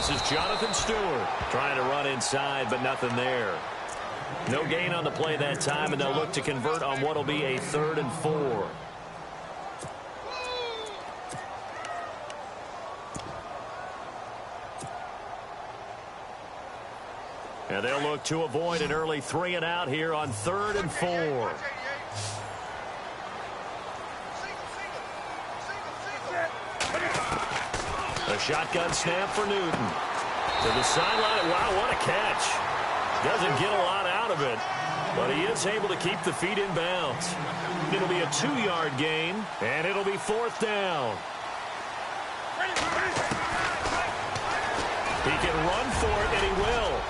This is Jonathan Stewart trying to run inside, but nothing there. No gain on the play that time, and they'll look to convert on what will be a 3rd and 4. And they'll look to avoid an early 3 and out here on 3rd and 4. A shotgun snap for Newton. To the sideline. Wow, what a catch. Doesn't get a lot out of it, but he is able to keep the feet in bounds. It'll be a 2-yard gain, and it'll be 4th down. He can run for it, and he will.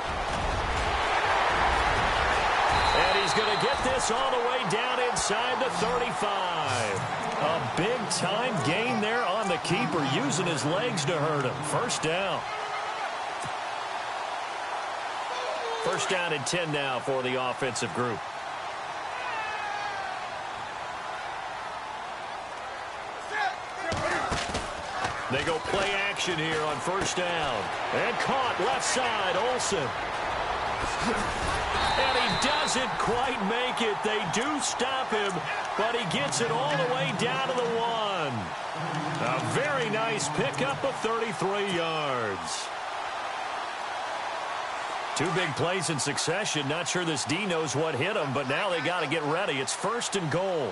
And he's going to get this all the way down inside the 35. A big-time gain there on the keeper, using his legs to hurt him. 1st down. 1st down and 10 now for the offensive group. They go play action here on 1st down. And caught left side, Olsen. And he doesn't quite make it. They do stop him, but he gets it all the way down to the 1. A very nice pickup of 33 yards. 2 big plays in succession. Not sure this D knows what hit him, but now they got to get ready. It's 1st and goal.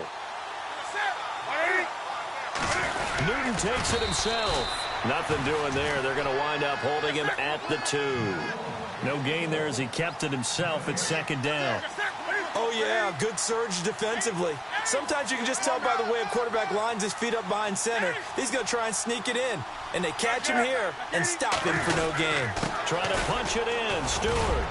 Newton takes it himself. Nothing doing there. They're going to wind up holding him at the 2. No gain there as he kept it himself at 2nd down. Oh, yeah, good surge defensively. Sometimes you can just tell by the way a quarterback lines his feet up behind center. He's going to try and sneak it in. And they catch him here and stop him for no gain. Trying to punch it in, Stewart.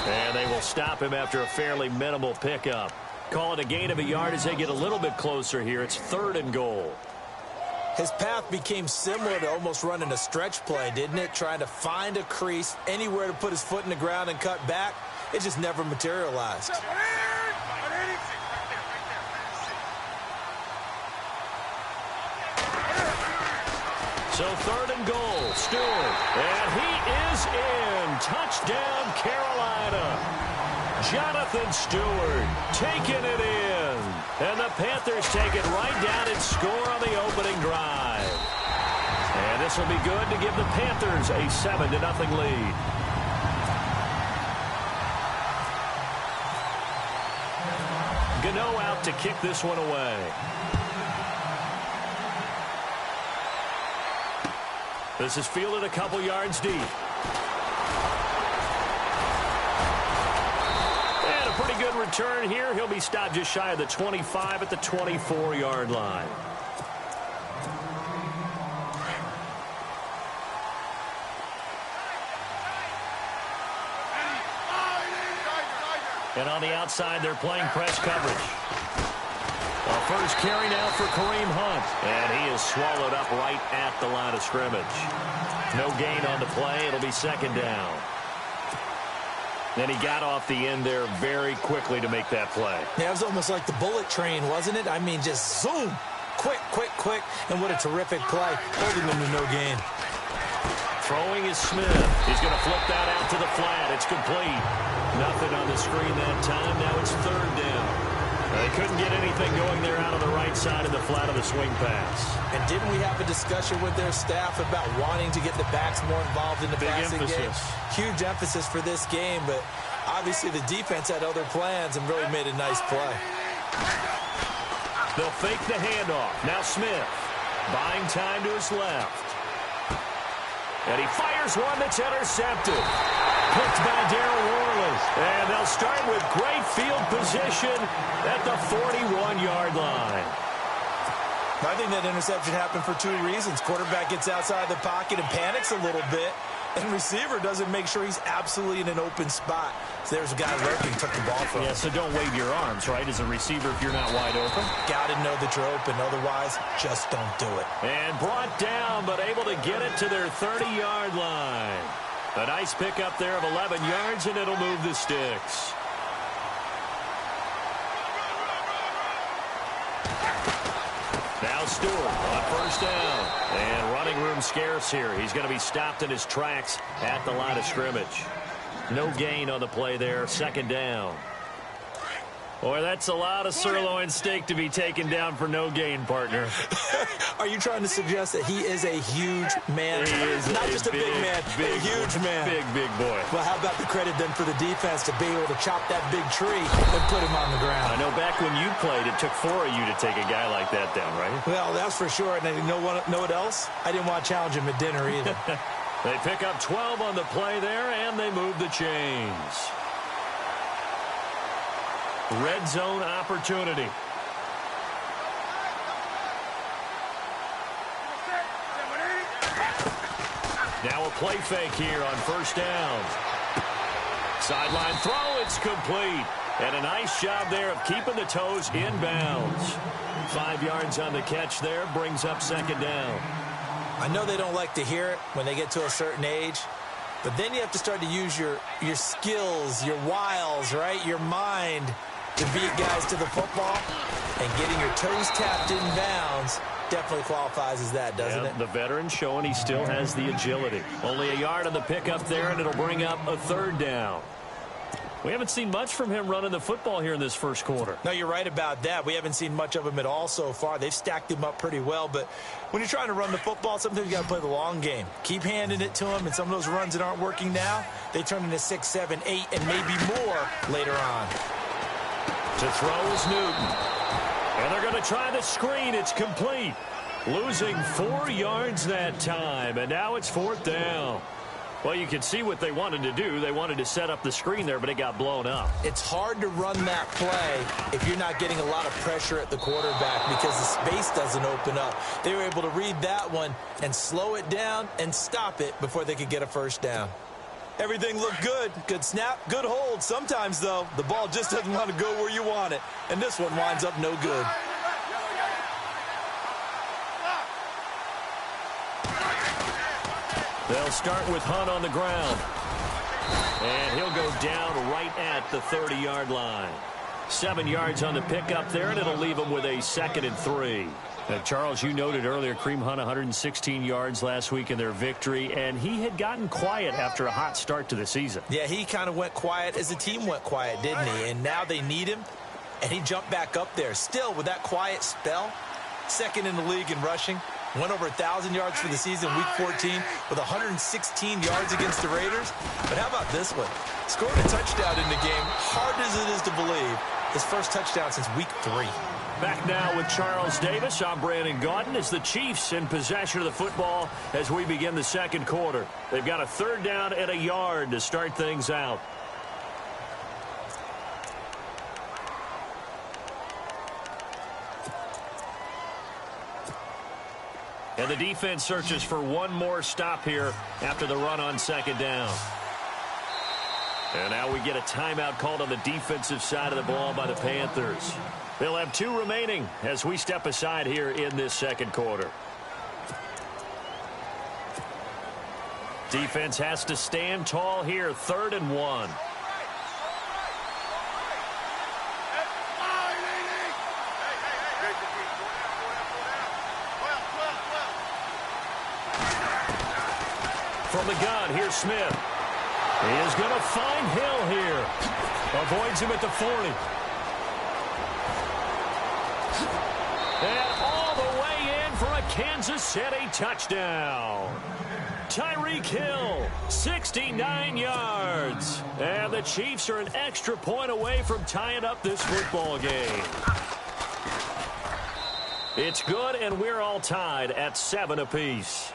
And they will stop him after a fairly minimal pickup. Call it a gain of a yard as they get a little bit closer here. It's 3rd and goal. His path became similar to almost running a stretch play, didn't it? Trying to find a crease, anywhere to put his foot in the ground and cut back. It just never materialized. So 3rd and goal, Stewart. And he is in. Touchdown, Carolina. Jonathan Stewart taking it in. And the Panthers take it right down and score on the opening drive. And this will be good to give the Panthers a 7-0 lead. Gano out to kick this one away. This is fielded a couple yards deep. And a pretty good return here. He'll be stopped just shy of the 25 at the 24-yard line. And on the outside, they're playing press coverage. First carry now for Kareem Hunt. And he is swallowed up right at the line of scrimmage. No gain on the play. It'll be 2nd down. Then he got off the end there very quickly to make that play. Yeah, it was almost like the bullet train, wasn't it? I mean, just zoom. Quick, quick, quick. And what a terrific play. Holding them to no gain. Throwing is Smith. He's going to flip that out to the flat. It's complete. Nothing on the screen that time. Now it's 3rd down. They couldn't get anything going there out of the right side of the flat of the swing pass. And didn't we have a discussion with their staff about wanting to get the backs more involved in the passing game? Huge emphasis for this game, but obviously the defense had other plans and really made a nice play. They'll fake the handoff. Now Smith buying time to his left. And he fires one that's intercepted. Picked by Darrell Worley. And they'll start with great field position at the 41-yard line. I think that interception happened for 2 reasons. Quarterback gets outside the pocket and panics a little bit. And receiver doesn't make sure he's absolutely in an open spot. So there's a guy lurking, took the ball from him. Yeah, so don't wave your arms, right, as a receiver if you're not wide open. Got to know that you're open. Otherwise, just don't do it. And brought down, but able to get it to their 30-yard line. A nice pickup there of 11 yards, and it'll move the sticks. Now Stewart on first down. And running room scarce here. He's going to be stopped in his tracks at the line of scrimmage. No gain on the play there. Second down. Boy, that's a lot of sirloin steak to be taken down for no gain, partner. Are you trying to suggest that he is a huge man? He is not just a big man, a huge man. Big boy. Well, how about the credit then for the defense to be able to chop that big tree and put him on the ground? I know back when you played, it took 4 of you to take a guy like that down, right? Well, that's for sure. And you know what else? I didn't want to challenge him at dinner either. They pick up 12 on the play there, and they move the chains. Red zone opportunity. Now a play fake here on first down. Sideline throw, it's complete. And a nice job there of keeping the toes in bounds. 5 yards on the catch there, brings up second down. I know they don't like to hear it when they get to a certain age, but then you have to start to use your skills, your wiles, right? Your mind to beat guys to the football, and getting your toes tapped in bounds definitely qualifies as that, doesn't it? The veteran showing he still has the agility. Only a yard on the pickup there, and it'll bring up a third down. We haven't seen much from him running the football here in this first quarter. No, you're right about that. We haven't seen much of him at all so far. They've stacked him up pretty well, but when you're trying to run the football, sometimes you got to play the long game. Keep handing it to him, and some of those runs that aren't working now, they turn into 6, 7, 8, and maybe more later on. To throw is Newton. And they're going to try the screen. It's complete. Losing 4 yards that time, and now it's fourth down. Well, you can see what they wanted to do. They wanted to set up the screen there, but it got blown up. It's hard to run that play if you're not getting a lot of pressure at the quarterback because the space doesn't open up. They were able to read that one and slow it down and stop it before they could get a first down. Everything looked good. Good snap, good hold. Sometimes, though, the ball just doesn't want to go where you want it, and this one winds up no good. They'll start with Hunt on the ground. And he'll go down right at the 30-yard line. 7 yards on the pickup there, and it'll leave him with a 2nd and 3. Now, Charles, you noted earlier, Kareem Hunt 116 yards last week in their victory, and he had gotten quiet after a hot start to the season. Yeah, he kind of went quiet as the team went quiet, didn't he? And now they need him, and he jumped back up there. Still, with that quiet spell, 2nd in the league in rushing. Went over 1,000 yards for the season, week 14, with 116 yards against the Raiders. But how about this one? Scored a touchdown in the game, hard as it is to believe. His first touchdown since week 3. Back now with Charles Davis. I'm Brandon Gaudin as the Chiefs in possession of the football as we begin the second quarter. They've got a third down and a yard to start things out. And the defense searches for one more stop here after the run on second down. And now we get a timeout called on the defensive side of the ball by the Panthers. They'll have 2 remaining as we step aside here in this second quarter. Defense has to stand tall here, 3rd and 1. From the gun, here's Smith. He is going to find Hill here. Avoids him at the 40. And all the way in for a Kansas City touchdown. Tyreek Hill, 69 yards. And the Chiefs are an extra point away from tying up this football game. It's good, and we're all tied at 7 apiece.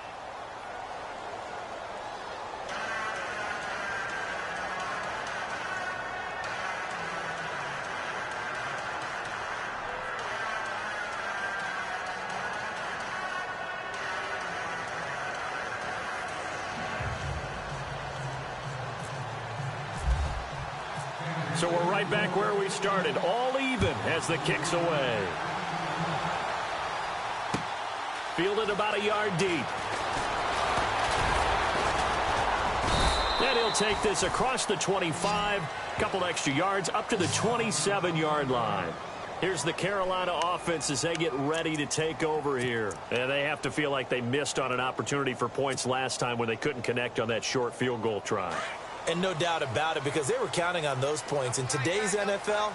So we're right back where we started, all even as the kick's away. Fielded about a yard deep. And he'll take this across the 25, couple extra yards up to the 27-yard line. Here's the Carolina offense as they get ready to take over here. And they have to feel like they missed on an opportunity for points last time when they couldn't connect on that short field goal try. And no doubt about it, because they were counting on those points. In today's NFL,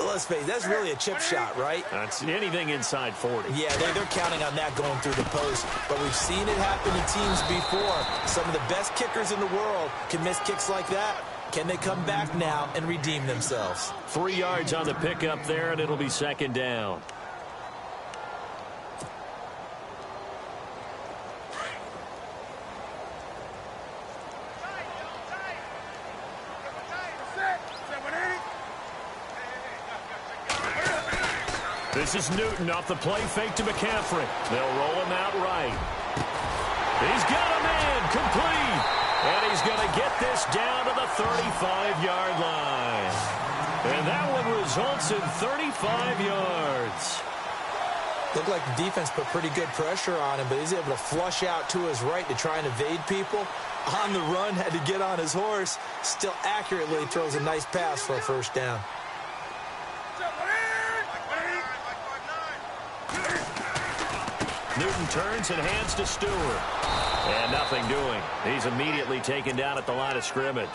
let's face it, that's really a chip shot, right? That's anything inside 40. Yeah, they're counting on that going through the post. But we've seen it happen to teams before. Some of the best kickers in the world can miss kicks like that. Can they come back now and redeem themselves? 3 yards on the pickup there, and it'll be second down. This is Newton off the play fake to McCaffrey. They'll roll him out right. He's got him in, complete. And he's going to get this down to the 35-yard line. And that one results in 35 yards. Looked like the defense put pretty good pressure on him, but he's able to flush out to his right to try and evade people. On the run, had to get on his horse. Still accurately throws a nice pass for a first down. Newton turns and hands to Stewart. And nothing doing. He's immediately taken down at the line of scrimmage.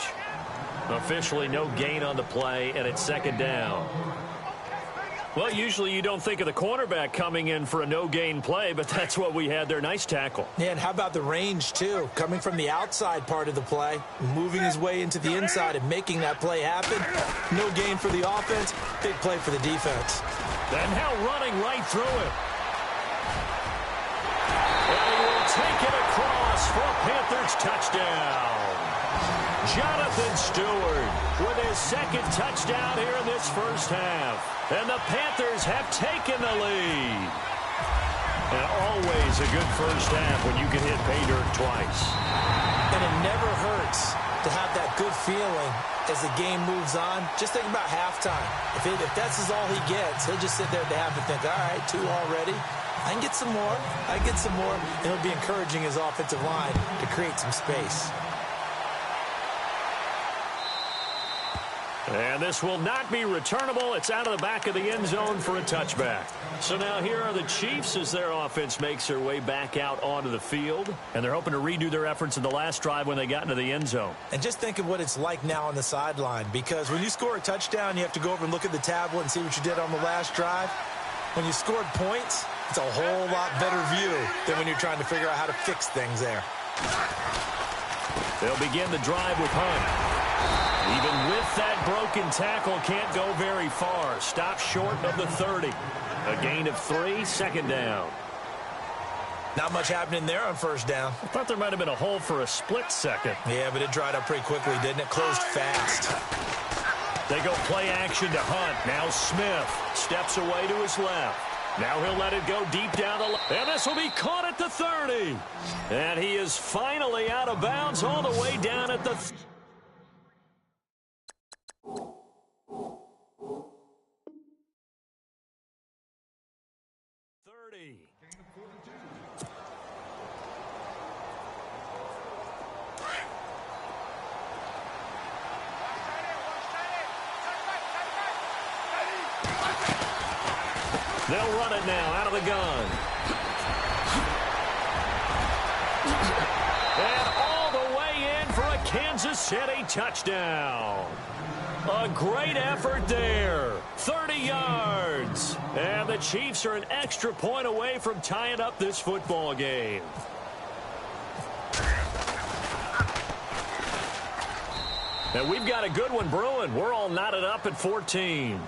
Officially no gain on the play, and it's second down. Well, usually you don't think of the cornerback coming in for a no-gain play, but that's what we had there. Nice tackle. Yeah, and how about the range, too? Coming from the outside part of the play, moving his way into the inside and making that play happen. No gain for the offense, big play for the defense. And now running right through it. And he will take it across for a Panthers touchdown. Jonathan Stewart with his second touchdown here in this first half. And the Panthers have taken the lead. And always a good first half when you can hit pay dirt twice. And it never hurts to have that good feeling as the game moves on. Just think about halftime. If that's all he gets, he'll just sit there at the half and think, all right, 2 already. I can get some more. I can get some more. And he'll be encouraging his offensive line to create some space. And this will not be returnable. It's out of the back of the end zone for a touchback. So now here are the Chiefs as their offense makes their way back out onto the field. And they're hoping to redo their efforts in the last drive when they got into the end zone. And just think of what it's like now on the sideline. Because when you score a touchdown, you have to go over and look at the tablet and see what you did on the last drive. When you scored points, it's a whole lot better view than when you're trying to figure out how to fix things there. They'll begin the drive with Hunt. Even with that broken tackle, can't go very far. Stop short of the 30. A gain of 3, second down. Not much happening there on first down. I thought there might have been a hole for a split second. Yeah, but it dried up pretty quickly, didn't it? Closed fast. They go play action to Hunt. Now Smith steps away to his left. Now he'll let it go deep down the left. And this will be caught at the 30. And he is finally out of bounds all the way down at the 30. They'll run it now out of the gun. And all the way in for a Kansas City touchdown. A great effort there. 30 yards. And the Chiefs are an extra point away from tying up this football game. And we've got a good one brewing. We're all knotted up at 14.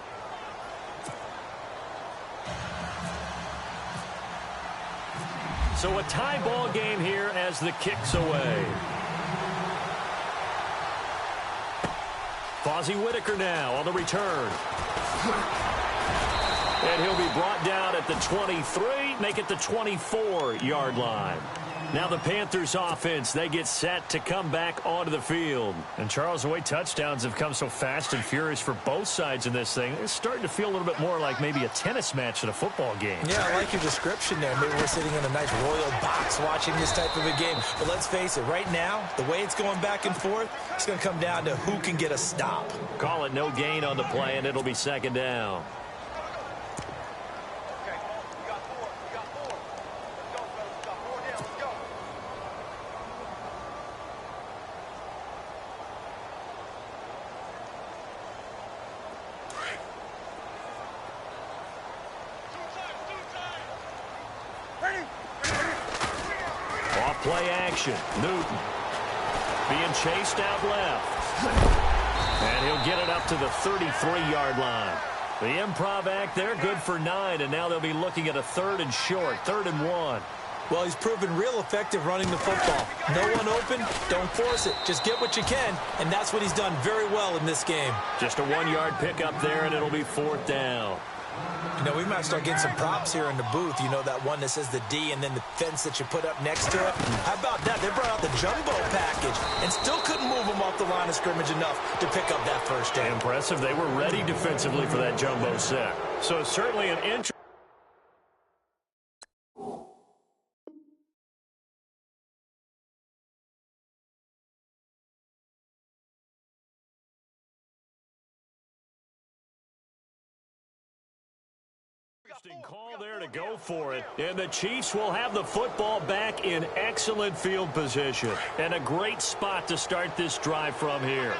So a tie ball game here as the kick's away. Fozzie Whitaker now on the return. And he'll be brought down at the 23, make it the 24-yard line. Now the Panthers offense, they get set to come back onto the field. And Charles, the way touchdowns have come so fast and furious for both sides in this thing, it's starting to feel a little bit more like maybe a tennis match at a football game. Yeah, I like your description there. Maybe we're sitting in a nice royal box watching this type of a game. But let's face it, right now, the way it's going back and forth, it's going to come down to who can get a stop. Call it no gain on the play, and it'll be second down. Play action. Newton being chased out left. And he'll get it up to the 33-yard line. The improv act there, good for 9, and now they'll be looking at a 3rd and short, 3rd and 1. Well, he's proven real effective running the football. No one open, don't force it. Just get what you can, and that's what he's done very well in this game. Just a 1-yard pickup there, and it'll be 4th down. You know, we might start getting some props here in the booth. You know, that one that says the D and then the fence that you put up next to it? How about that? They brought out the jumbo package and still couldn't move them off the line of scrimmage enough to pick up that first down. Impressive. They were ready defensively for that jumbo set. So certainly an interesting. Call there to go for it, and the Chiefs will have the football back in excellent field position and a great spot to start this drive from here.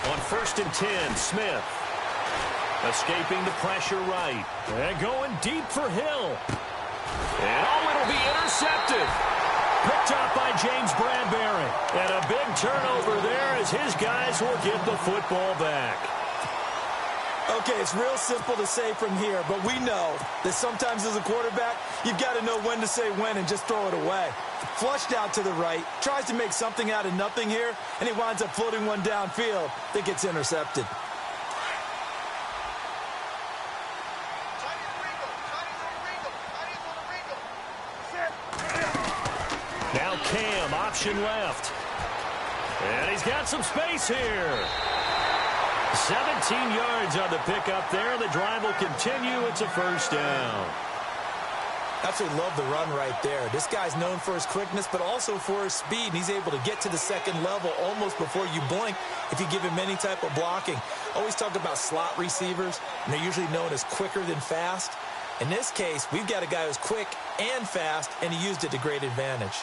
On 1st and 10, Smith escaping the pressure right and going deep for Hill, and it'll be intercepted. Picked up by James Bradbury. And a big turnover there as his guys will get the football back. Okay, it's real simple to say from here, but we know that sometimes as a quarterback, you've got to know when to say when and just throw it away. Flushed out to the right, tries to make something out of nothing here, and he winds up floating one downfield that gets intercepted. Now Cam, option left. And he's got some space here. 17 yards on the pickup there. The drive will continue. It's a 1st down. Absolutely love the run right there. This guy's known for his quickness, but also for his speed. He's able to get to the 2nd level almost before you blink if you give him any type of blocking. Always talk about slot receivers, and they're usually known as quicker than fast. In this case, we've got a guy who's quick and fast, and he used it to great advantage.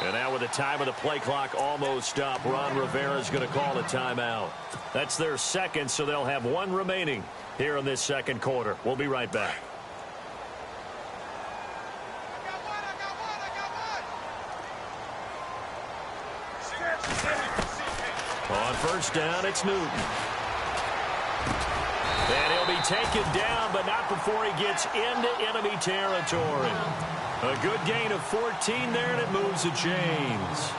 And now with the time of the play clock almost up, Ron Rivera's going to call a timeout. That's their 2nd, so they'll have 1 remaining here in this 2nd quarter. We'll be right back. On 1st down, it's Newton. And he'll be taken down, but not before he gets into enemy territory. A good gain of 14 there, and it moves the chains.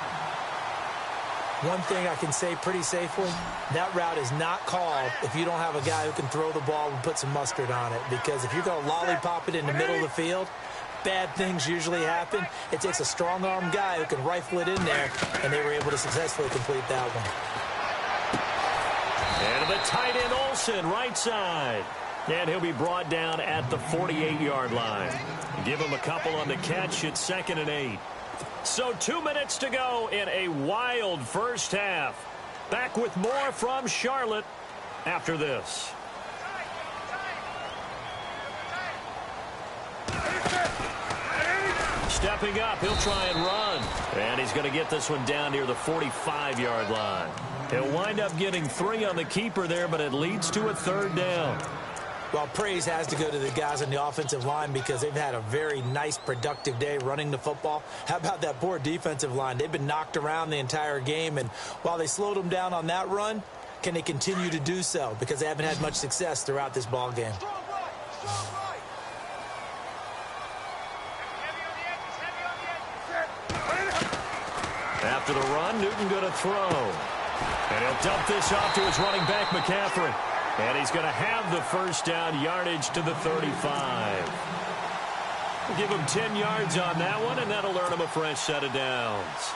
One thing I can say pretty safely, that route is not called if you don't have a guy who can throw the ball and put some mustard on it. Because if you're going to lollipop it in the middle of the field, bad things usually happen. It takes a strong-arm guy who can rifle it in there, and they were able to successfully complete that one. And the tight end Olsen, right side. And he'll be brought down at the 48-yard line. Give him a couple on the catch. It's 2nd and 8. So 2 minutes to go in a wild first half. Back with more from Charlotte after this. Stepping up, he'll try and run. And he's going to get this one down near the 45-yard line. He'll wind up getting 3 on the keeper there, but it leads to a 3rd down. Well, praise has to go to the guys on the offensive line because they've had a very nice, productive day running the football. How about that poor defensive line? They've been knocked around the entire game, and while they slowed them down on that run, can they continue to do so? Because they haven't had much success throughout this ball game. After the run, Newton going to throw. And he'll dump this off to his running back, McCaffrey. And he's going to have the 1st down, yardage to the 35. We'll give him 10 yards on that one, and that'll earn him a fresh set of downs.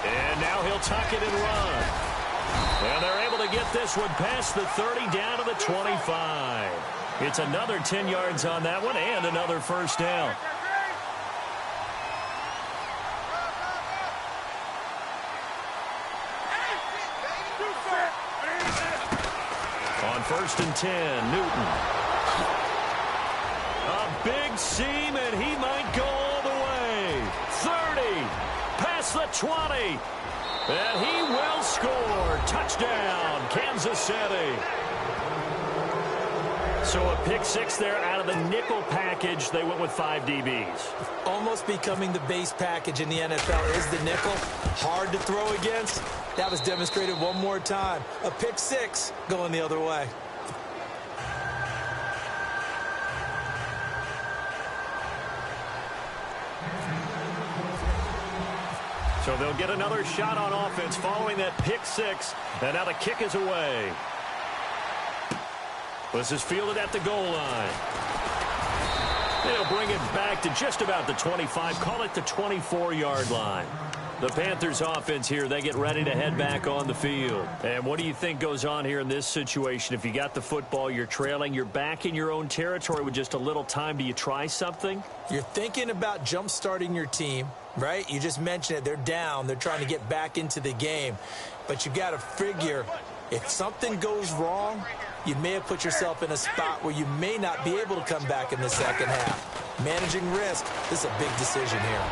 And now he'll tuck it and run. And they're able to get this one past the 30 down to the 25. It's another 10 yards on that one and another 1st down. On 1st and 10, Newton. A big seam, and he might go all the way. 30, past the 20. And he will score. Touchdown, Kansas City. So a pick six there out of the nickel package. They went with 5 DBs. Almost becoming the base package in the NFL is the nickel. Hard to throw against. That was demonstrated one more time. A pick six going the other way. So they'll get another shot on offense following that pick six. And now the kick is away. This is fielded at the goal line. They'll bring it back to just about the 25. Call it the 24-yard line. The Panthers offense here, they get ready to head back on the field. And what do you think goes on here in this situation? If you got the football, you're trailing, you're back in your own territory with just a little time. Do you try something? You're thinking about jump-starting your team, right? You just mentioned it. They're down. They're trying to get back into the game. But you got to figure if something goes wrong, you may have put yourself in a spot where you may not be able to come back in the second half. Managing risk, this is a big decision here.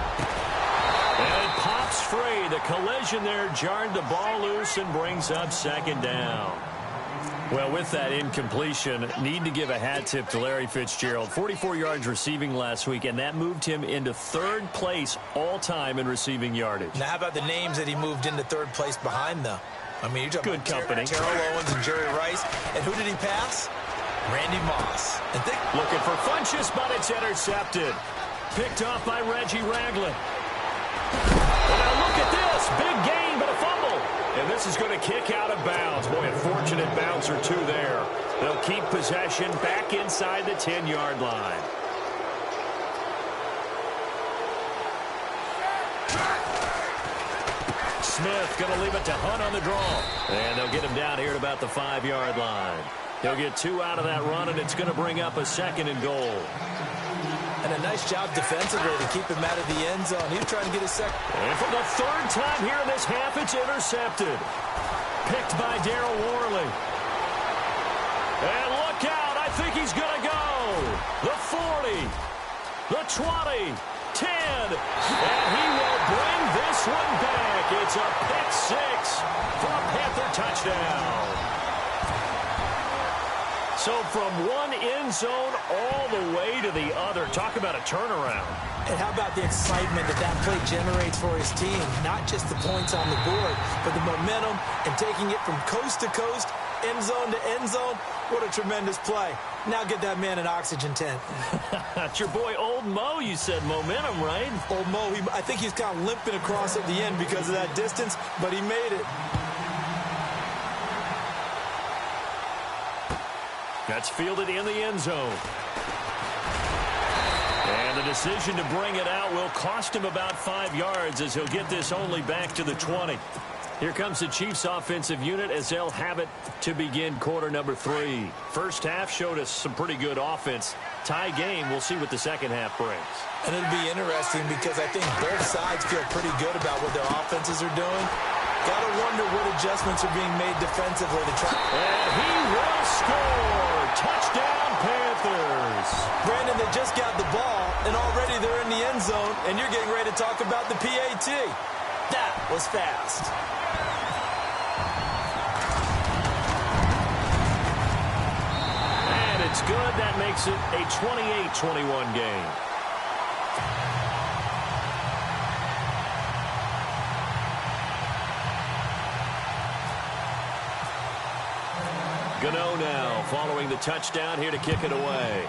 And it pops free. The collision there jarred the ball loose and brings up second down. Well, with that incompletion, need to give a hat tip to Larry Fitzgerald. 44 yards receiving last week, and that moved him into 3rd place all-time in receiving yardage. Now, how about the names that he moved into 3rd place behind, though? I mean, you're talking good company. Terrell Owens and Jerry Rice. And who did he pass? Randy Moss. And looking for Funchess, but it's intercepted. Picked off by Reggie Ragland. And now look at this. Big gain, but a fumble. And this is going to kick out of bounds. Boy, a fortunate bounce or two there. They'll keep possession back inside the 10-yard line. Smith going to leave it to Hunt on the draw. And they'll get him down here at about the 5-yard line. He'll get 2 out of that run, and it's going to bring up a 2nd and goal. And a nice job defensively to keep him out of the end zone. He was trying to get a second. And for the 3rd time here in this half, it's intercepted. Picked by Darryl Worley. And look out. I think he's going to go. The 40. The 20. 10. And he will bring this one back. It's a pick six for a Panther touchdown. So from one end zone all the way to the other. Talk about a turnaround. And how about the excitement that that play generates for his team? Not just the points on the board, but the momentum and taking it from coast to coast, end zone to end zone. What a tremendous play. Now get that man an oxygen tent. That's your boy Old Mo. You said momentum, right? Old Mo, I think he's kind of limping across at the end because of that distance, but he made it. That's fielded in the end zone. And the decision to bring it out will cost him about 5 yards as he'll get this only back to the 20. Here comes the Chiefs offensive unit as they'll have it to begin quarter number 3. First half showed us some pretty good offense. Tie game, we'll see what the second half brings. And it'll be interesting because I think both sides feel pretty good about what their offenses are doing. Got to wonder what adjustments are being made defensively to try. And he will score. Touchdown, Panthers. Brandon, they just got the ball, and already they're in the end zone, and you're getting ready to talk about the PAT. That was fast. And it's good. That makes it a 28-21 game. Gano now following the touchdown here to kick it away.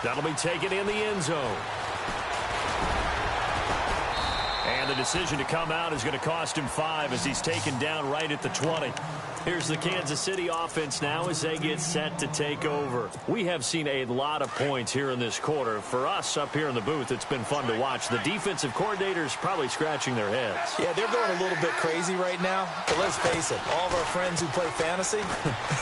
That'll be taken in the end zone. And the decision to come out is going to cost him 5 as he's taken down right at the 20. Here's the Kansas City offense now as they get set to take over. We have seen a lot of points here in this quarter. For us up here in the booth, it's been fun to watch. The defensive coordinators probably scratching their heads. Yeah, they're going a little bit crazy right now. But let's face it, all of our friends who play fantasy,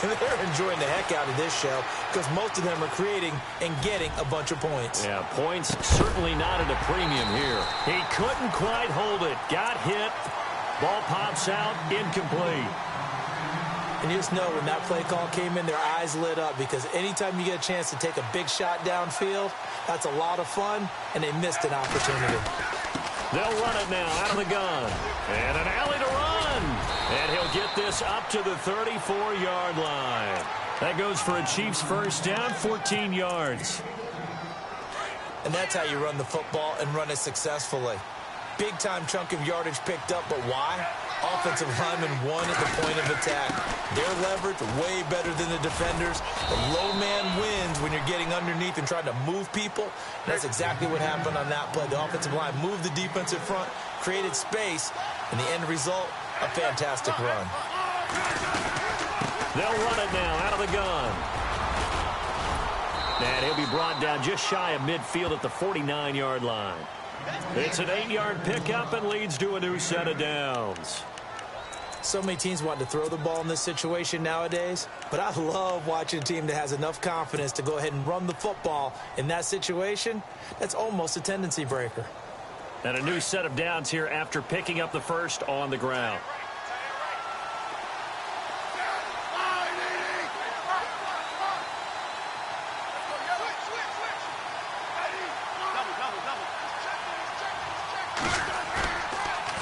they're enjoying the heck out of this show because most of them are creating and getting a bunch of points. Yeah, points certainly not at a premium here. He couldn't quite hold it. Got hit. Ball pops out. Incomplete. And you just know when that play call came in, their eyes lit up because anytime you get a chance to take a big shot downfield, that's a lot of fun, and they missed an opportunity. They'll run it now out of the gun. And an alley to run. And he'll get this up to the 34-yard line. That goes for a Chiefs first down, 14 yards. And that's how you run the football and run it successfully. Big-time chunk of yardage picked up, but why? Offensive linemen won at the point of attack. Their leverage way better than the defenders. The low man wins when you're getting underneath and trying to move people. And that's exactly what happened on that play. The offensive line moved the defensive front, created space, and the end result, a fantastic run. They'll run it now out of the gun. And he'll be brought down just shy of midfield at the 49-yard line. It's an 8-yard pickup and leads to a new set of downs. So many teams want to throw the ball in this situation nowadays, but I love watching a team that has enough confidence to go ahead and run the football in that situation. That's almost a tendency breaker. And a new set of downs here after picking up the first on the ground.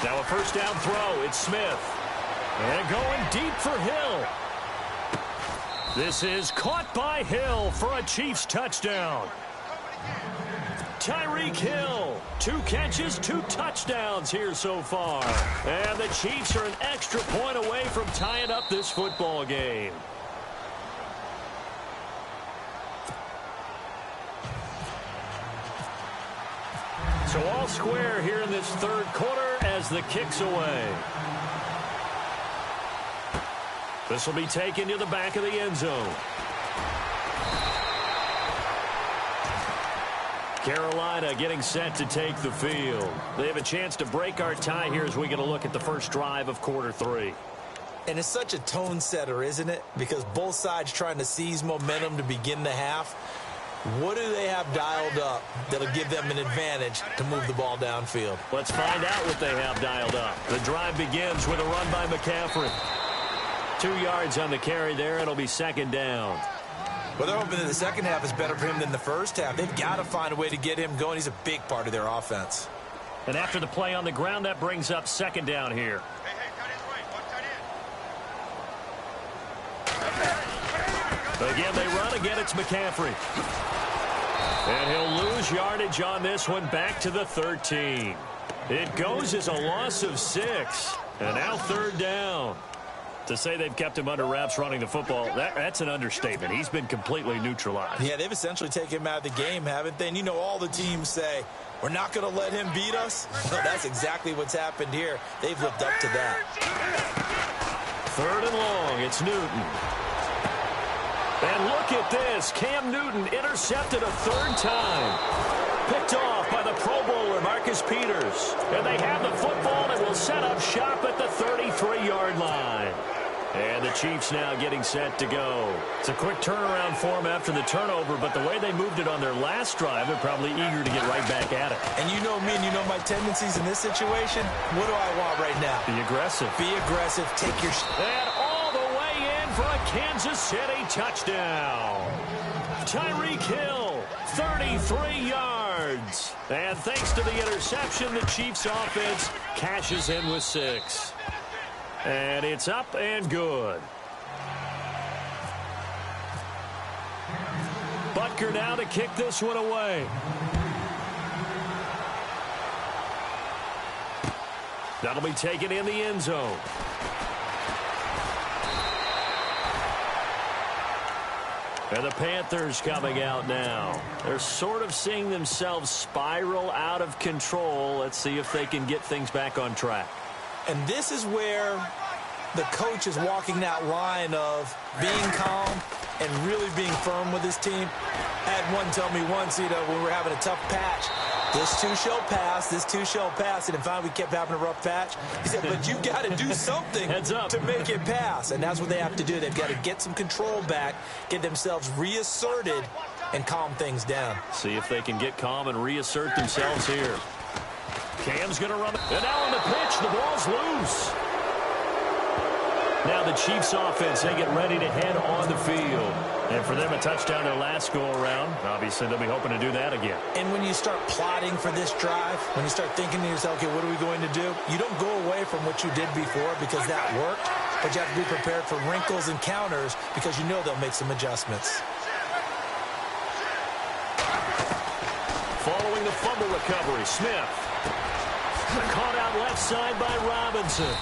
Now a first down throw. It's Smith. And going deep for Hill. This is caught by Hill for a Chiefs touchdown. Tyreek Hill, 2 catches, 2 touchdowns here so far. And the Chiefs are an extra point away from tying up this football game. So all square here in this third quarter as the kick's away. This will be taken to the back of the end zone. Carolina getting set to take the field. They have a chance to break our tie here as we get a look at the first drive of quarter 3. And it's such a tone setter, isn't it? Because both sides trying to seize momentum to begin the half. What do they have dialed up that'll give them an advantage to move the ball downfield? Let's find out what they have dialed up. The drive begins with a run by McCaffrey. 2 yards on the carry there. It'll be second down. Well, they're hoping that the second half is better for him than the first half. They've got to find a way to get him going. He's a big part of their offense. And after the play on the ground, that brings up second down here. Again, they run. Again, it's McCaffrey. And he'll lose yardage on this one back to the 13. It goes as a loss of 6. And now third down. To say they've kept him under wraps running the football, that's an understatement. He's been completely neutralized. Yeah, they've essentially taken him out of the game, haven't they? And you know all the teams say, we're not going to let him beat us. No, that's exactly what's happened here. They've lived up to that. Third and long, it's Newton. And look at this. Cam Newton intercepted a third time. Picked off by the Pro Bowler, Marcus Peters. And they have the football and will set up shop at the 33-yard line. And the Chiefs now getting set to go. It's a quick turnaround for them after the turnover, but the way they moved it on their last drive, they're probably eager to get right back at it. And you know me and you know my tendencies in this situation. What do I want right now? Be aggressive. Be aggressive. Take your... And all the way in for a Kansas City touchdown. Tyreek Hill, 33 yards. And thanks to the interception, the Chiefs offense cashes in with 6. And it's up and good. Butker now to kick this one away. That'll be taken in the end zone. And the Panthers coming out now. They're sort of seeing themselves spiral out of control. Let's see if they can get things back on track. And this is where the coach is walking that line of being calm and really being firm with his team. I had one tell me once, when we were having a tough patch, this too shall pass, this too shall pass. And finally, we kept having a rough patch. He said, but you got to do something to make it pass. And that's what they have to do. They've got to get some control back, get themselves reasserted, and calm things down. See if they can get calm and reassert themselves here. Cam's going to run. And now on the pitch, the ball's loose. Now the Chiefs offense, they get ready to head on the field. And for them, a touchdown their last go-around. Obviously, they'll be hoping to do that again. And when you start plotting for this drive, when you start thinking to yourself, okay, what are we going to do? You don't go away from what you did before because that worked, but you have to be prepared for wrinkles and counters because you know they'll make some adjustments. Following the fumble recovery, Smith. Caught out left side by Robinson.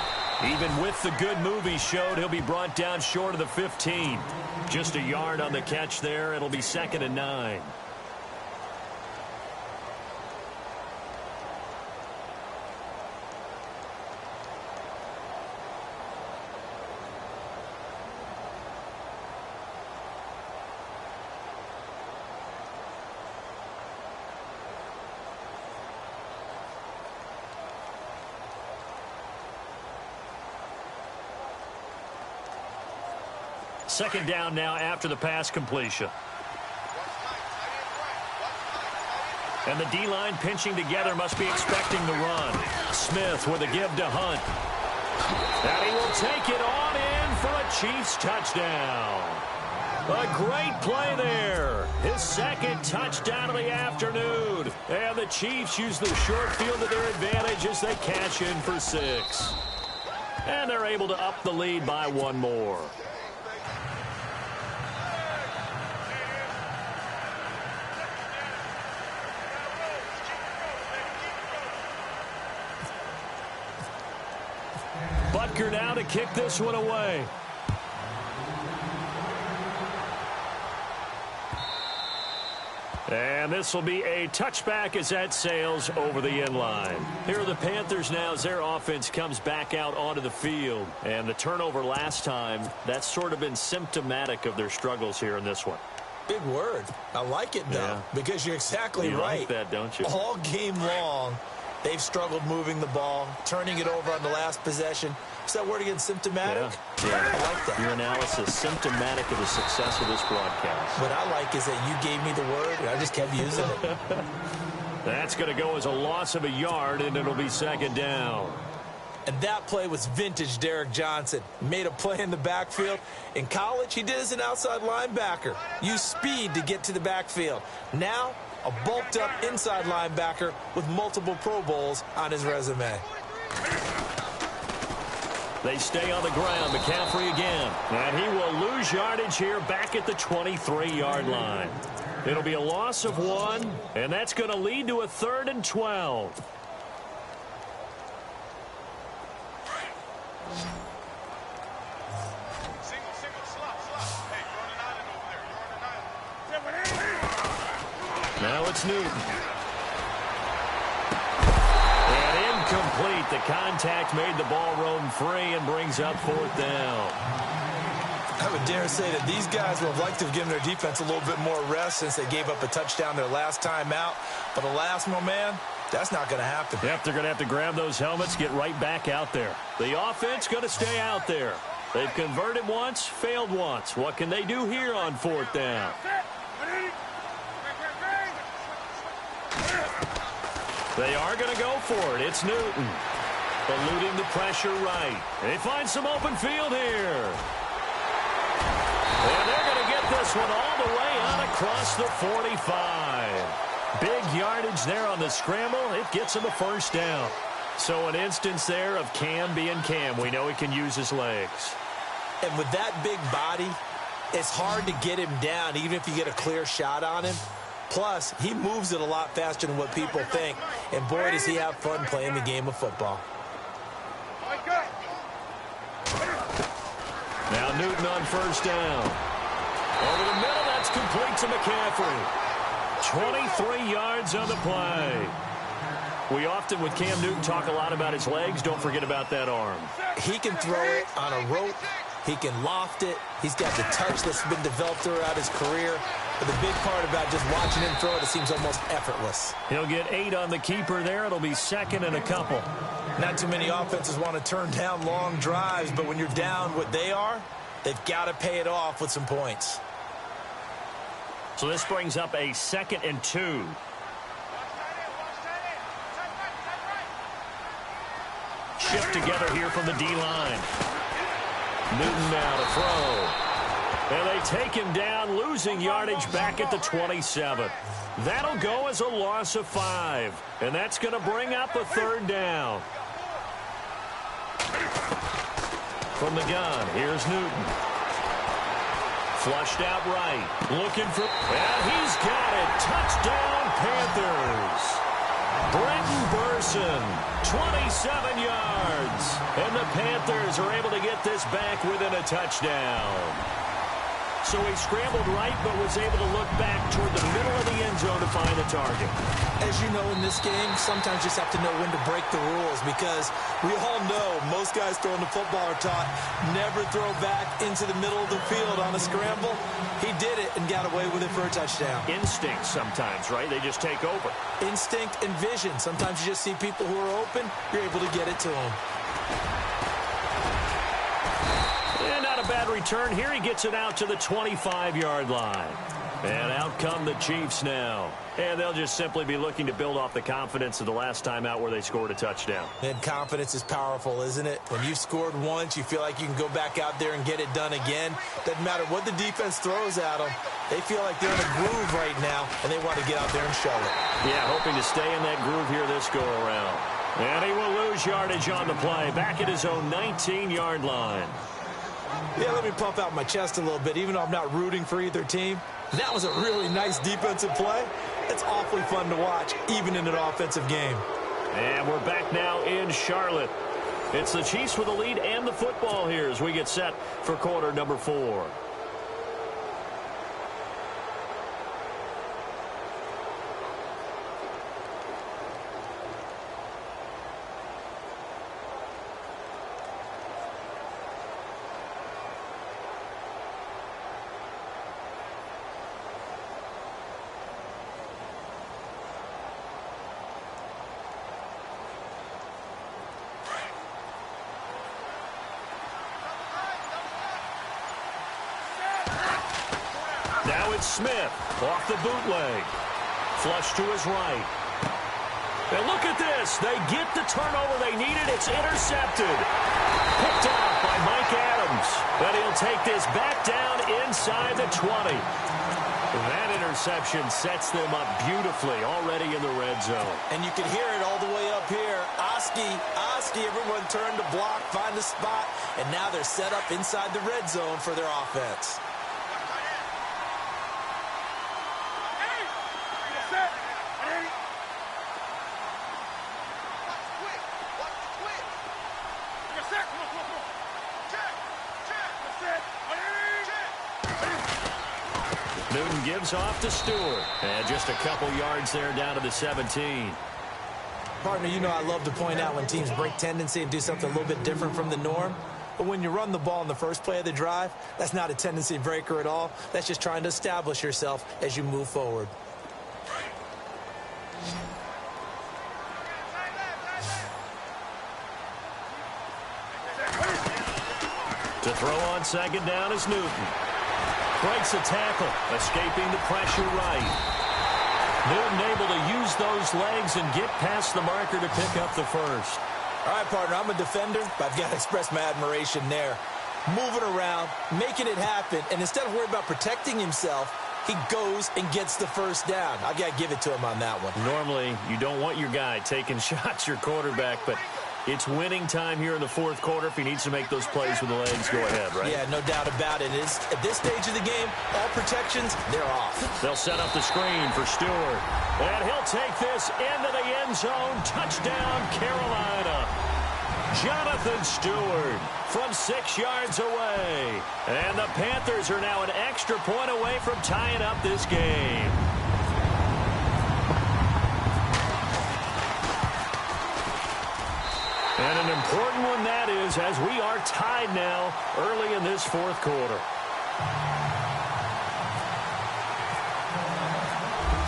Even with the good move he showed, he'll be brought down short of the 15. Just a yard on the catch there. It'll be 2nd and 9. Second down now after the pass completion. And the D-line pinching together must be expecting the run. Smith with a give to Hunt. And he will take it on in for a Chiefs touchdown. A great play there. His second touchdown of the afternoon. And the Chiefs use the short field to their advantage as they cash in for 6. And they're able to up the lead by 1 more. Butker now to kick this one away. And this will be a touchback as that sails over the end line. Here are the Panthers now as their offense comes back out onto the field. And the turnover last time, that's sort of been symptomatic of their struggles here in this one. Big word. I like it, though, because you're exactly right. You like that, don't you? All game long, they've struggled moving the ball, turning it over on the last possession. Is that word again, symptomatic? Yeah. I like that. Your analysis, symptomatic of the success of this broadcast. What I like is that you gave me the word, and I just kept using it. That's going to go as a loss of a yard, and it'll be 2nd down. And that play was vintage Derek Johnson. Made a play in the backfield. In college, he did as an outside linebacker. Used speed to get to the backfield. Now, a bulked-up inside linebacker with multiple Pro Bowls on his resume. They stay on the ground. McCaffrey again. And he will lose yardage here back at the 23-yard line. It'll be a loss of 1, and that's going to lead to a 3rd and 12. Now it's Newton. And incomplete. The contact made the ball roam free and brings up 4th down. I would dare say that these guys would have liked to have given their defense a little bit more rest since they gave up a touchdown their last time out. But alas, my man, that's not going to happen. Yep, they're going to have to grab those helmets, get right back out there. The offense going to stay out there. They've converted once, failed once. What can they do here on 4th down? They are going to go for it. It's Newton. Eluding the pressure right. They find some open field here. And they're going to get this one all the way out across the 45. Big yardage there on the scramble. It gets him a 1st down. So an instance there of Cam being Cam. We know he can use his legs. And with that big body, it's hard to get him down, even if you get a clear shot on him. Plus, he moves it a lot faster than what people think. And boy, does he have fun playing the game of football. Now Newton on 1st down. Over the middle, that's complete to McCaffrey. 23 yards on the play. We often, with Cam Newton, talk a lot about his legs. Don't forget about that arm. He can throw it on a rope. He can loft it. He's got the touch that's been developed throughout his career. But the big part about just watching him throw it, it seems almost effortless. He'll get 8 on the keeper there. It'll be 2nd and a couple. Not too many offenses want to turn down long drives, but when you're down what they are, they've got to pay it off with some points. So this brings up a 2nd and 2. Shift together here from the D-line. Newton now to throw. And they take him down, losing yardage back at the 27. That'll go as a loss of 5. And that's going to bring up a third down. From the gun, here's Newton. Flushed out right. Looking for... And he's got it. Touchdown, Panthers. Brenton Burson, 27 yards. And the Panthers are able to get this back within a touchdown. So he scrambled right, but was able to look back toward the middle of the end zone to find the target. As you know, in this game, sometimes you just have to know when to break the rules, because we all know most guys throwing the football are taught never throw back into the middle of the field on a scramble. He did it and got away with it for a touchdown. Instinct sometimes, right? They just take over. Instinct and vision. Sometimes you just see people who are open, you're able to get it to them. And not a bad return here. He gets it out to the 25-yard line. And out come the Chiefs now. And they'll just simply be looking to build off the confidence of the last time out where they scored a touchdown. And confidence is powerful, isn't it? When you've scored once, you feel like you can go back out there and get it done again. Doesn't matter what the defense throws at them. They feel like they're in a groove right now, and they want to get out there and show it. Yeah, hoping to stay in that groove here this go-around. And he will lose yardage on the play, back at his own 19-yard line. Yeah, let me pump out my chest a little bit, even though I'm not rooting for either team. That was a really nice defensive play. It's awfully fun to watch, even in an offensive game. And we're back now in Charlotte. It's the Chiefs with the lead and the football here as we get set for quarter number 4. Smith off the bootleg. Flush to his right. And look at this. They get the turnover they needed. It's intercepted. Picked off by Mike Adams. But he'll take this back down inside the 20. That interception sets them up beautifully already in the red zone. And you can hear it all the way up here. Oski, everyone turned to block, find the spot, and now they're set up inside the red zone for their offense. Newton gives off to Stewart. And just a couple yards there down to the 17. Partner, you know I love to point out when teams break tendency and do something a little bit different from the norm. But when you run the ball in the first play of the drive, that's not a tendency breaker at all. That's just trying to establish yourself as you move forward. To throw on second down is Newton. Breaks a tackle, escaping the pressure right. Newton able to use those legs and get past the marker to pick up the first. All right, partner, I'm a defender, but I've got to express my admiration there. Moving around, making it happen, and instead of worrying about protecting himself, he goes and gets the first down. I've got to give it to him on that one. Normally, you don't want your guy taking shots, your quarterback, but it's winning time here in the fourth quarter. If he needs to make those plays with the legs, go ahead, right? Yeah, no doubt about it. At this stage of the game, all protections, they're off. They'll set up the screen for Stewart. And he'll take this into the end zone. Touchdown, Carolina. Jonathan Stewart from 6 yards away. And the Panthers are now an extra point away from tying up this game. And an important one that is, as we are tied now early in this fourth quarter.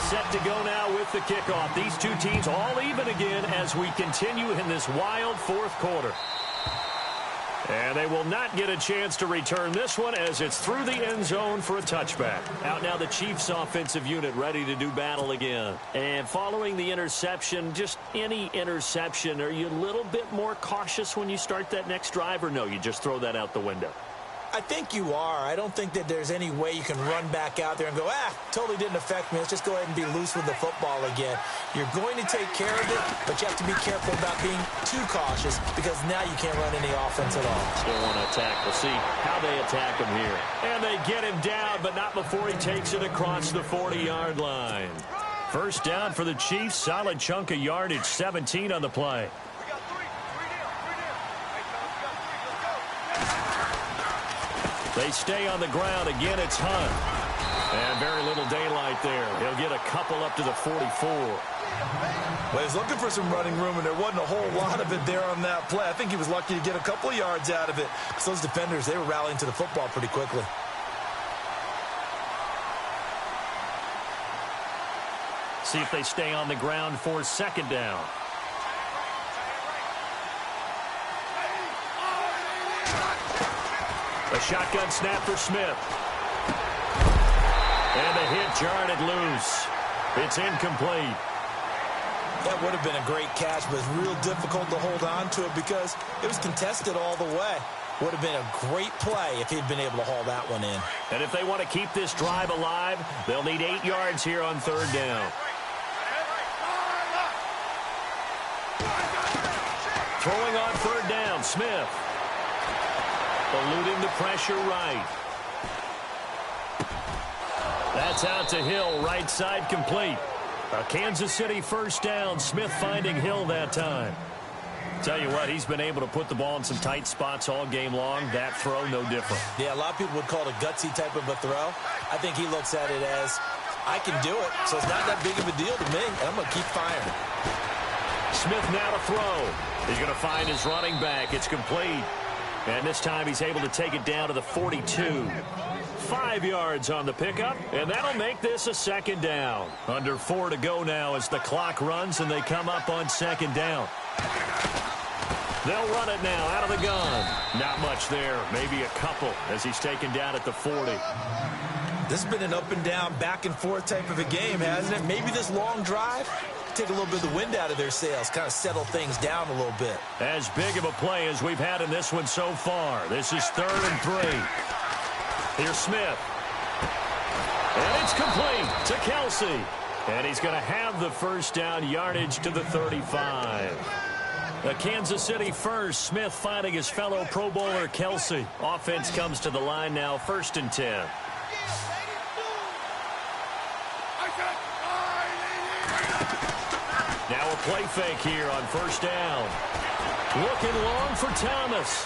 Set to go now with the kickoff. These two teams all even again as we continue in this wild fourth quarter. And they will not get a chance to return this one as it's through the end zone for a touchback. Out now the Chiefs offensive unit ready to do battle again. And following the interception, just any interception, are you a little bit more cautious when you start that next drive, or no, you just throw that out the window? I think you are. I don't think that there's any way you can run back out there and go, totally didn't affect me. Let's just go ahead and be loose with the football again. You're going to take care of it, but you have to be careful about being too cautious because now you can't run any offense at all. Still want to attack. We'll see how they attack him here. And they get him down, but not before he takes it across the 40-yard line. First down for the Chiefs. Solid chunk of yardage, 17 on the play. They stay on the ground. Again, it's Hunt. And very little daylight there. He'll get a couple up to the 44. Well, he's looking for some running room, and there wasn't a whole lot of it there on that play. I think he was lucky to get a couple of yards out of it. So those defenders, they were rallying to the football pretty quickly. See if they stay on the ground for second down. A shotgun snap for Smith. And the hit jarred it loose. It's incomplete. That would have been a great catch, but it's real difficult to hold on to it because it was contested all the way. Would have been a great play if he'd been able to haul that one in. And if they want to keep this drive alive, they'll need 8 yards here on third down. Throwing on third down, Smith. Eluding the pressure right. That's out to Hill, right side complete. A Kansas City first down. Smith finding Hill that time. Tell you what, he's been able to put the ball in some tight spots all game long. That throw, no different. Yeah, a lot of people would call it a gutsy type of a throw. I think he looks at it as, I can do it, so it's not that big of a deal to me, and I'm going to keep firing. Smith now to throw. He's going to find his running back. It's complete. And this time he's able to take it down to the 42. 5 yards on the pickup, and that'll make this a second down. Under 4 to go now as the clock runs and they come up on second down. They'll run it now out of the gun. Not much there, maybe a couple as he's taken down at the 40. This has been an up and down, back and forth type of a game, hasn't it? Maybe this long drive take a little bit of the wind out of their sails, kind of settle things down a little bit. As big of a play as we've had in this one so far. This is 3rd and 3. Here's Smith. And it's complete to Kelsey. And he's going to have the first down, yardage to the 35. The Kansas City first. Smith finding his fellow Pro Bowler Kelsey. Offense comes to the line now, 1st and 10. Now a play fake here on first down. Looking long for Thomas.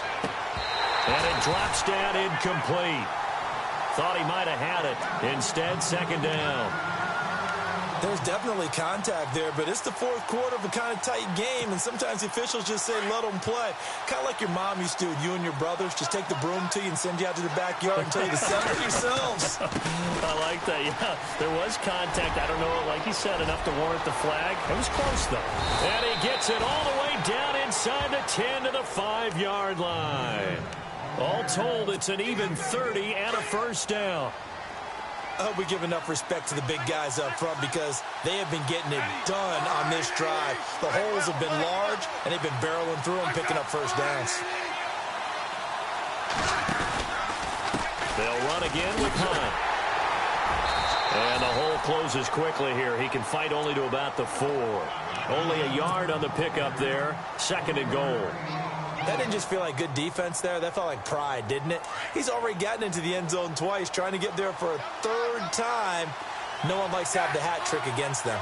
And it drops down incomplete. Thought he might have had it. Instead, second down. There's definitely contact there, but it's the 4th quarter of a kind of tight game, and sometimes the officials just say, let them play. Kind of like your mom used to do with you and your brothers. Just take the broom to you and send you out to the backyard and tell you to settle it yourselves. I like that, yeah. There was contact. I don't know, like you said, enough to warrant the flag. It was close, though. And he gets it all the way down inside the 10 to the 5-yard line. All told, it's an even 30 and a first down. I hope we give enough respect to the big guys up front because they have been getting it done on this drive. The holes have been large, and they've been barreling through them, picking up first downs. They'll run again with Hunt. And the hole closes quickly here. He can fight only to about the 4. Only a yard on the pickup there. 2nd and goal. That didn't just feel like good defense there. That felt like pride, didn't it? He's already gotten into the end zone twice, trying to get there for a 3rd time. No one likes to have the hat trick against them.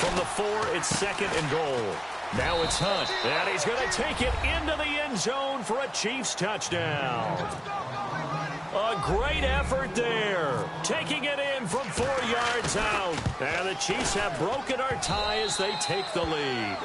From the 4, it's 2nd and goal. Now it's Hunt, and he's going to take it into the end zone for a Chiefs touchdown. A great effort there. Taking it in from 4 yards out. And the Chiefs have broken our tie as they take the lead.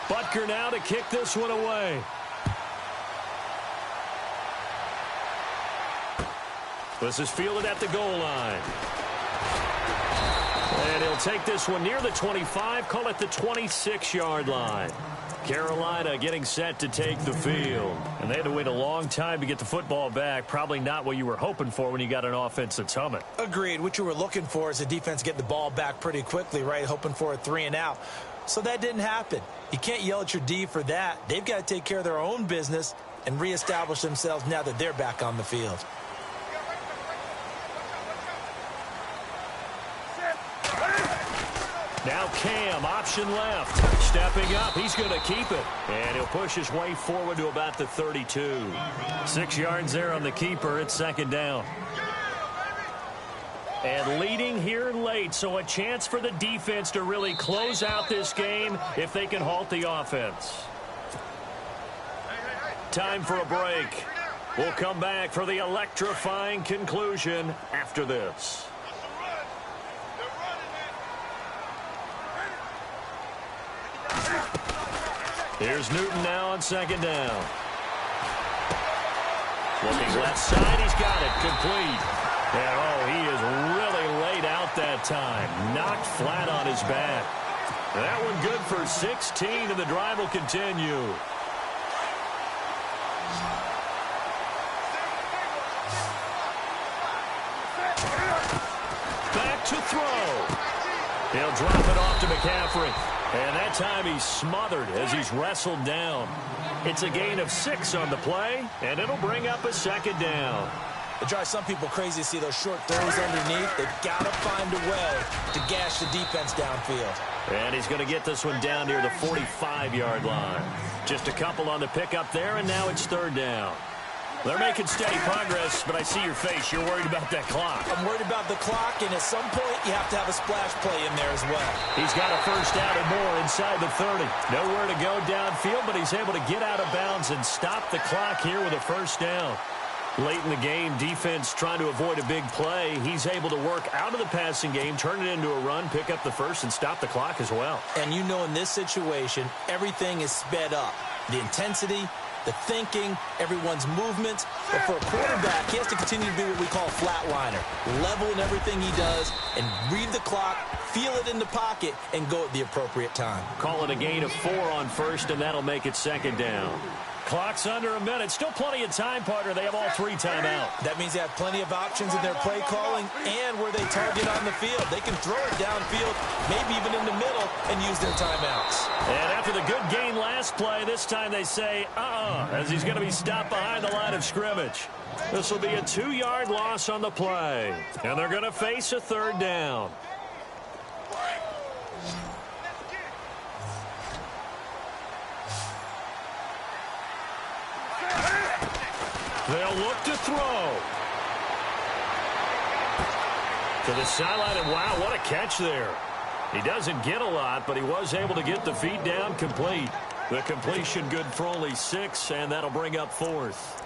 Butker now to kick this one away. This is fielded at the goal line. And he'll take this one near the 25, call it the 26-yard line. Carolina getting set to take the field. And they had to wait a long time to get the football back. Probably not what you were hoping for when you got an offense that's humming. Agreed. What you were looking for is the defense getting the ball back pretty quickly, right? Hoping for a 3 and out. So that didn't happen. You can't yell at your D for that. They've got to take care of their own business and reestablish themselves now that they're back on the field. Now Cam, option left. Stepping up, he's going to keep it. And he'll push his way forward to about the 32. 6 yards there on the keeper. It's second down. And leading here late, so a chance for the defense to really close out this game if they can halt the offense. Time for a break. We'll come back for the electrifying conclusion after this. Here's Newton now on second down. Looking left side, he's got it, complete. And oh, he is really laid out that time. Knocked flat on his back. That one good for 16, and the drive will continue. Back to throw. He'll drop it off to McCaffrey. And that time he's smothered as he's wrestled down. It's a gain of 6 on the play, and it'll bring up a second down. It drives some people crazy to see those short throws underneath. They've got to find a way to gash the defense downfield. And he's going to get this one down near the 45-yard line. Just a couple on the pickup there, and now it's third down. They're making steady progress, but I see your face. You're worried about that clock. I'm worried about the clock, and at some point, you have to have a splash play in there as well. He's got a first down and more inside the 30. Nowhere to go downfield, but he's able to get out of bounds and stop the clock here with a first down. Late in the game, defense trying to avoid a big play. He's able to work out of the passing game, turn it into a run, pick up the first, and stop the clock as well. And you know in this situation, everything is sped up. The intensity, the thinking, everyone's movements. But for a quarterback, he has to continue to be what we call a flatliner. Level in everything he does and read the clock, feel it in the pocket, and go at the appropriate time. Call it a gain of 4 on first, and that'll make it second down. Clock's under a minute. Still plenty of time, partner. They have all 3 timeouts. That means they have plenty of options in their play calling and where they target on the field. They can throw it downfield, maybe even in the middle, and use their timeouts. And after the good gain last play, this time they say, as he's going to be stopped behind the line of scrimmage. This will be a 2-yard loss on the play. And they're going to face a third down. They'll look to throw. To the sideline, and wow, what a catch there. He doesn't get a lot, but he was able to get the feet down complete. The completion good for only 6, and that'll bring up 4th.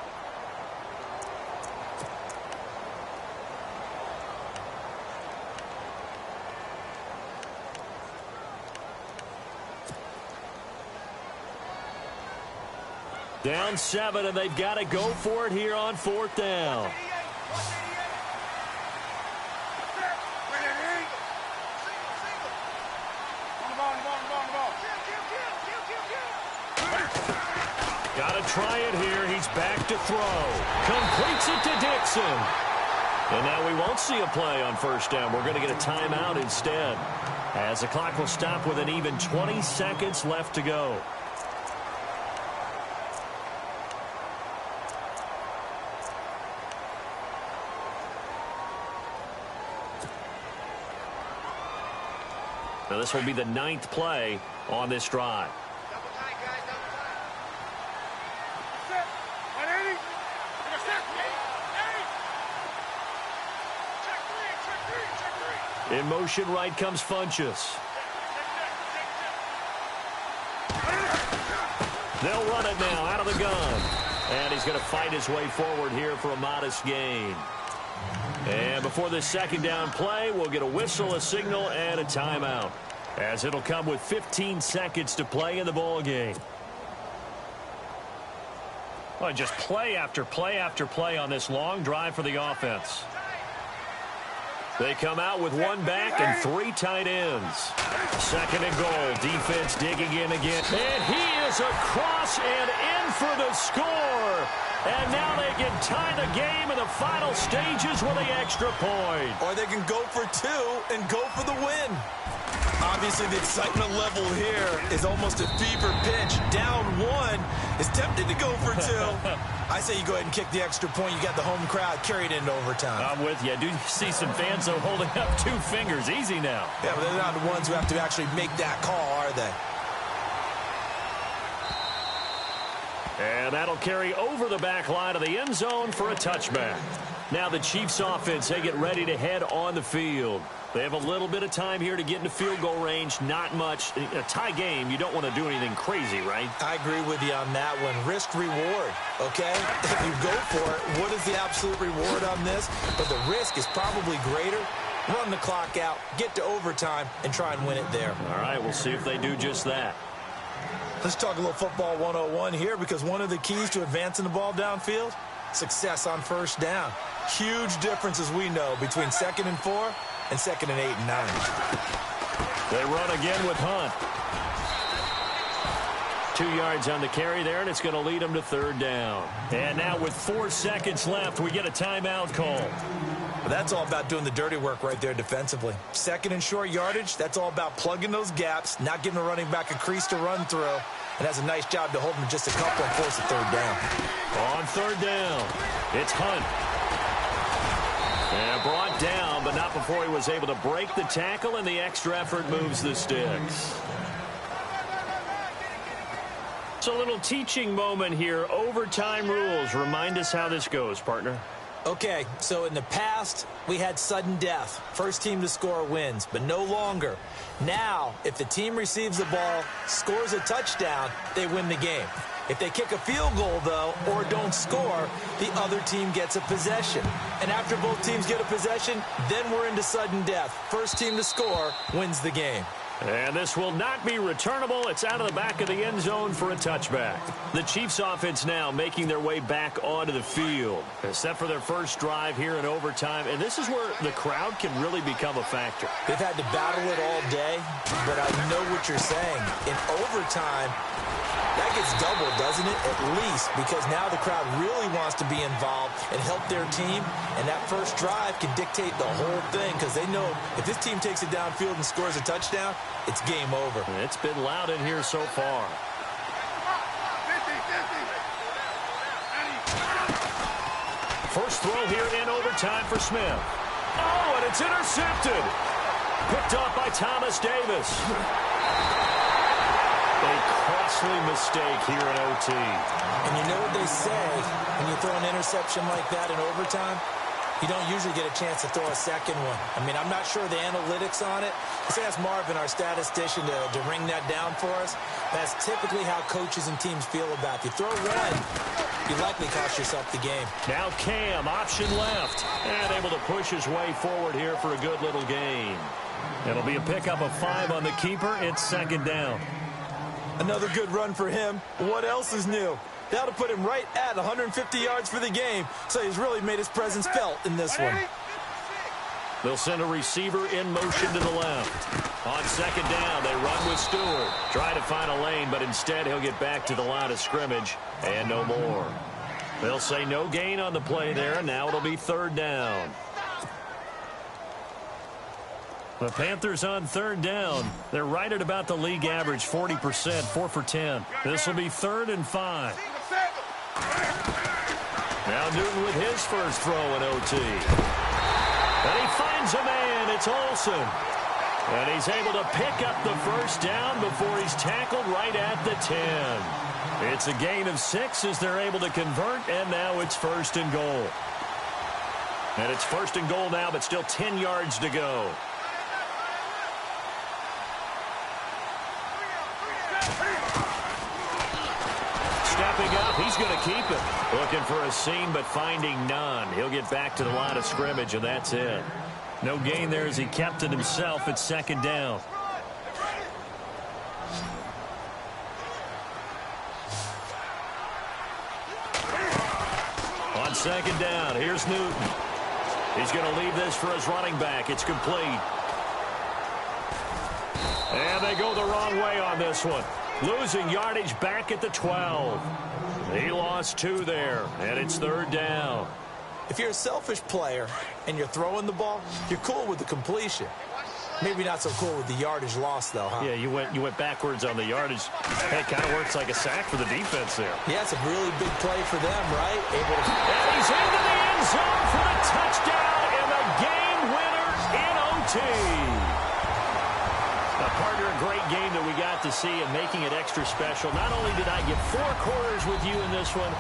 Down 7, and they've got to go for it here on 4th down. Got to try it here. He's back to throw. Completes it to Dixon. And now we won't see a play on first down. We're going to get a timeout instead, as the clock will stop with an even 20 seconds left to go. Now this will be the 9th play on this drive. In motion right comes Funchess. They'll run it now out of the gun. And he's going to fight his way forward here for a modest gain. And before this second down play, we'll get a whistle, a signal, and a timeout, as it'll come with 15 seconds to play in the ball game. Well, just play after play after play on this long drive for the offense. They come out with one back and 3 tight ends. Second and goal. Defense digging in again. And he is across and in for the score. And now they can tie the game in the final stages with the extra point. Or they can go for 2 and go for the win. Obviously, the excitement level here is almost a fever pitch. Down 1 is tempted to go for 2. I say you go ahead and kick the extra point. You got the home crowd carried into overtime. I'm with you. I do see some fans, though, holding up 2 fingers. Easy now. Yeah, but they're not the ones who have to actually make that call, are they? And that'll carry over the back line of the end zone for a touchback. Now the Chiefs offense, they get ready to head on the field. They have a little bit of time here to get into field goal range. Not much. A tie game, you don't want to do anything crazy, right? I agree with you on that one. Risk reward, okay? If you go for it, what is the absolute reward on this? But the risk is probably greater. Run the clock out, get to overtime, and try and win it there. All right, we'll see if they do just that. Let's talk a little football 101 here, because one of the keys to advancing the ball downfield, success on first down. Huge difference, as we know, between 2nd and 4 and 2nd and 8 and 9. They run again with Hunt. 2 yards on the carry there, and it's going to lead them to 3rd down. And now with 4 seconds left, we get a timeout call. But that's all about doing the dirty work right there defensively. 2nd and short yardage, that's all about plugging those gaps, not giving the running back a crease to run through, and has a nice job to hold him just a couple and force a 3rd down. On 3rd down, it's Hunt. And brought down, but not before he was able to break the tackle, and the extra effort moves the sticks. It's a little teaching moment here. Overtime rules. Remind us how this goes, partner. Okay, so in the past, we had sudden death. First team to score wins, but no longer. Now, if the team receives the ball, scores a touchdown, they win the game. If they kick a field goal, though, or don't score, the other team gets a possession. And after both teams get a possession, then we're into sudden death. First team to score wins the game. And this will not be returnable. It's out of the back of the end zone for a touchback. The Chiefs offense now making their way back onto the field. Set for their first drive here in overtime. And this is where the crowd can really become a factor. They've had to battle it all day, but I know what you're saying. In overtime, that gets doubled, doesn't it? At least, because now the crowd really wants to be involved and help their team, and that first drive can dictate the whole thing, because they know if this team takes it downfield and scores a touchdown, it's game over. It's been loud in here so far. First throw here in overtime for Smith. Oh, and it's intercepted. Picked off by Thomas Davis. A costly mistake here in OT. And you know what they say, when you throw an interception like that in overtime, you don't usually get a chance to throw a second one. I mean, I'm not sure the analytics on it. Let's ask Marvin, our statistician, to ring that down for us. That's typically how coaches and teams feel about it. If you throw one, you likely cost yourself the game. Now Cam, option left, and able to push his way forward here for a good little gain. It'll be a pickup of 5 on the keeper. It's 2nd down. Another good run for him. What else is new? That'll put him right at 150 yards for the game, so he's really made his presence felt in this one. They'll send a receiver in motion to the left. On 2nd down, they run with Stewart. Try to find a lane, but instead he'll get back to the line of scrimmage, and no more. They'll say no gain on the play there, and now it'll be 3rd down. The Panthers on 3rd down. They're right at about the league average, 40%, 4 for 10. This will be 3rd and 5. Now Newton with his first throw in OT. And he finds a man. It's Olsen. And he's able to pick up the first down before he's tackled right at the 10. It's a gain of 6 as they're able to convert, and now it's 1st and goal. And it's 1st and goal now, but still 10 yards to go. Stepping up, he's going to keep it. Looking for a seam, but finding none. He'll get back to the line of scrimmage, and that's it. No gain there as he kept it himself at 2nd down. On 2nd down, here's Newton. He's going to leave this for his running back. It's complete. And they go the wrong way on this one. Losing yardage back at the 12. He lost 2 there, and it's 3rd down. If you're a selfish player and you're throwing the ball, you're cool with the completion. Maybe not so cool with the yardage loss, though, huh? Yeah, you went backwards on the yardage. Hey, it kind of works like a sack for the defense there. Yeah, it's a really big play for them, right? And he's into the end zone for the touchdown and the game winner in OT. Now, partner, a great game that we got to see and making it extra special. Not only did I get 4 quarters with you in this one,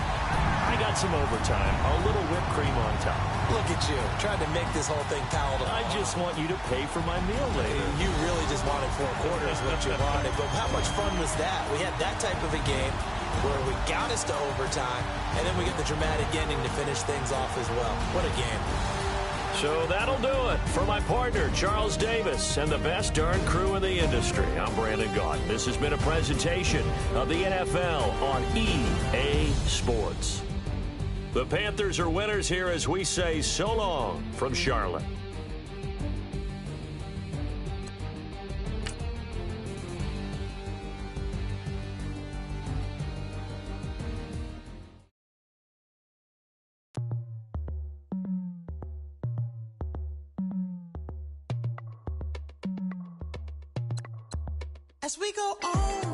I got some overtime, a little whipped cream on top. Look at you, trying to make this whole thing palatable. I just want you to pay for my meal later. You really just wanted 4 quarters, what you wanted. But how much fun was that? We had that type of a game where we got us to overtime, and then we get the dramatic ending to finish things off as well. What a game. So that'll do it for my partner, Charles Davis, and the best darn crew in the industry. I'm Brandon Gott. This has been a presentation of the NFL on EA Sports. The Panthers are winners here as we say so long from Charlotte. As we go on